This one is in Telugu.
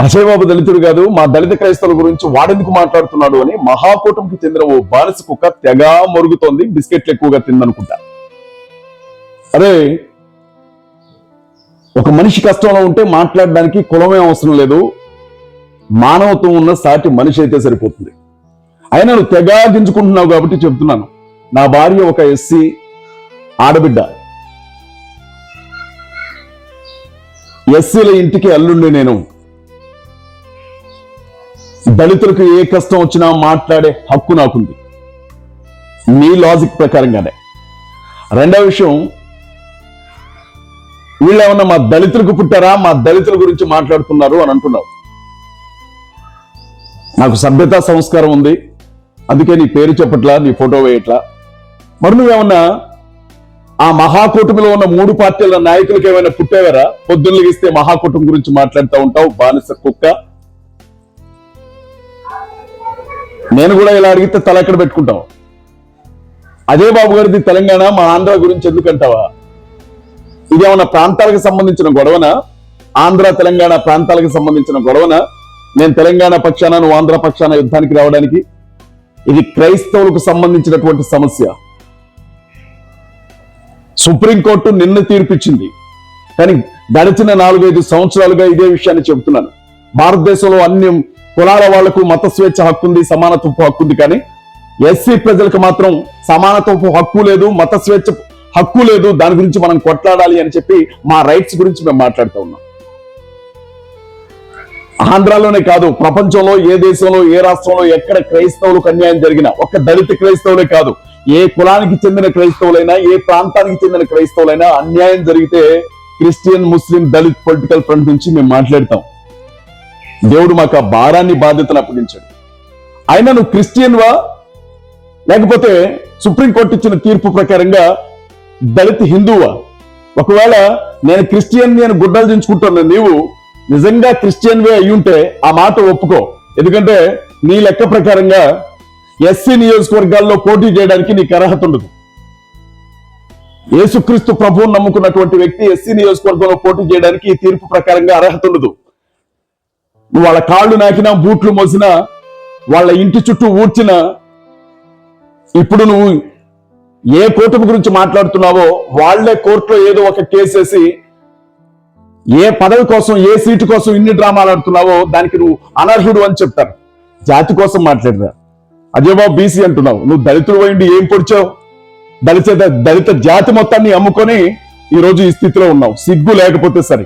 అజయ్ బాబు దళితుడు కాదు, మా దళిత క్రైస్తవుల గురించి వాడెందుకు మాట్లాడుతున్నాడు అని మహాకూటమికి చెందిన ఓ బానిస కుక్క తెగ మొరుగుతోంది. బిస్కెట్లు ఎక్కువగా తిందనుకుంటా. అరే, ఒక మనిషి కష్టంలో ఉంటే మాట్లాడడానికి కులమే అవసరం లేదు, మానవత్వం ఉన్న సాటి మనిషి అయితే సరిపోతుంది. అయినా నువ్వు తెగ గింజుకుంటున్నావు కాబట్టి చెప్తున్నాను. నా భార్య ఒక ఎస్సీ ఆడబిడ్డ. ఎస్సీల ఇంటికి అల్లుండి నేను. దళితులకు ఏ కష్టం వచ్చినా మాట్లాడే హక్కు నాకుంది, నీ లాజిక్ ప్రకారంగానే. రెండవ విషయం, వీళ్ళేమన్నా మా దళితులకు పుట్టారా, మా దళితుల గురించి మాట్లాడుతున్నారు అని అంటున్నావు. నాకు సభ్యతా సంస్కారం ఉంది, అందుకే నీ పేరు చెప్పట్లా, నీ ఫోటో వేయట్లా. మరి నువ్వేమన్నా ఆ మహాకూటమిలో ఉన్న 3 పార్టీల నాయకులకు ఏమైనా పుట్టేవారా? పొద్దున్నగిస్తే మహాకూటమి గురించి మాట్లాడుతూ ఉంటావు, బానిస కుక్క. నేను కూడా ఇలా అడిగితే తల ఎక్కడ పెట్టుకుంటావు? అజయ్ బాబు గారిది తెలంగాణ, మా ఆంధ్ర గురించి ఎందుకంటావా? ఇదేమన్నా ప్రాంతాలకు సంబంధించిన గొడవనా? ఆంధ్ర తెలంగాణ ప్రాంతాలకు సంబంధించిన గొడవనా? నేను తెలంగాణ పక్షాన, నువ్వు ఆంధ్ర పక్షాన యుద్ధానికి రావడానికి? ఇది క్రైస్తవులకు సంబంధించినటువంటి సమస్య. సుప్రీంకోర్టు నిన్న తీర్పిచ్చింది, కానీ గడిచిన 4-5 సంవత్సరాలుగా ఇదే విషయాన్ని చెబుతున్నాను. భారతదేశంలో అన్ని కులాల వాళ్లకు మత స్వేచ్ఛ హక్కు ఉంది, సమానత్వపు హక్కు ఉంది, కానీ ఎస్సీ ప్రజలకు మాత్రం సమానత్వపు హక్కు లేదు, మత స్వేచ్ఛ హక్కు లేదు. దాని గురించి మనం కొట్లాడాలి అని చెప్పి మా రైట్స్ గురించి మేము మాట్లాడుతూ ఉన్నాం. ఆంధ్రాలోనే కాదు, ప్రపంచంలో ఏ దేశంలో, ఏ రాష్ట్రంలో ఎక్కడ క్రైస్తవులకు అన్యాయం జరిగినా, ఒక్క దళిత క్రైస్తవులే కాదు, ఏ కులానికి చెందిన క్రైస్తవులైనా, ఏ ప్రాంతానికి చెందిన క్రైస్తవులైనా అన్యాయం జరిగితే క్రిస్టియన్, ముస్లిం, దళిత్ పొలిటికల్ ఫ్రంట్ నుంచి మేము మాట్లాడతాం. దేవుడు మాకు ఆ భారాన్ని, బాధ్యతను అప్పగించాడు. అయినా నువ్వు క్రిస్టియన్వా, లేకపోతే సుప్రీంకోర్టు ఇచ్చిన తీర్పు ప్రకారంగా దళిత్ హిందువా? ఒకవేళ నేను క్రిస్టియన్ అని గుడ్డలు దించుకుంటున్నా, నీవు నిజంగా క్రిస్టియన్వే అయ్యుంటే ఆ మాట ఒప్పుకో. ఎందుకంటే నీ లెక్క ప్రకారంగా ఎస్సీ నియోజకవర్గాల్లో పోటీ చేయడానికి నీకు అర్హత ఉండదు. యేసుక్రీస్తు ప్రభువును నమ్ముకున్నటువంటి వ్యక్తి ఎస్సీ నియోజకవర్గంలో పోటీ చేయడానికి ఈ తీర్పు ప్రకారంగా అర్హత ఉండదు. నువ్వు వాళ్ళ కాళ్ళు నాకినా, బూట్లు మోసినా, వాళ్ళ ఇంటి చుట్టూ ఊడ్చినా, ఇప్పుడు నువ్వు ఏ కూటమి గురించి మాట్లాడుతున్నావో వాళ్లే కోర్టులో ఏదో ఒక కేసు వేసి ఏ పదవి కోసం, ఏ సీటు కోసం ఇన్ని డ్రామాలు ఆడుతున్నావో దానికి నువ్వు అనర్హుడు అని చెప్తారు. జాతి కోసం మాట్లాడరా? అజయ్ బాబు బీసీ అంటున్నావు, నువ్వు దళితుడు పోయిండి ఏం పొడిచావు? దళిత జాతి మొత్తాన్ని అమ్ముకొని ఈ రోజు ఈ స్థితిలో ఉన్నావు. సిగ్గు లేకపోతే సరే.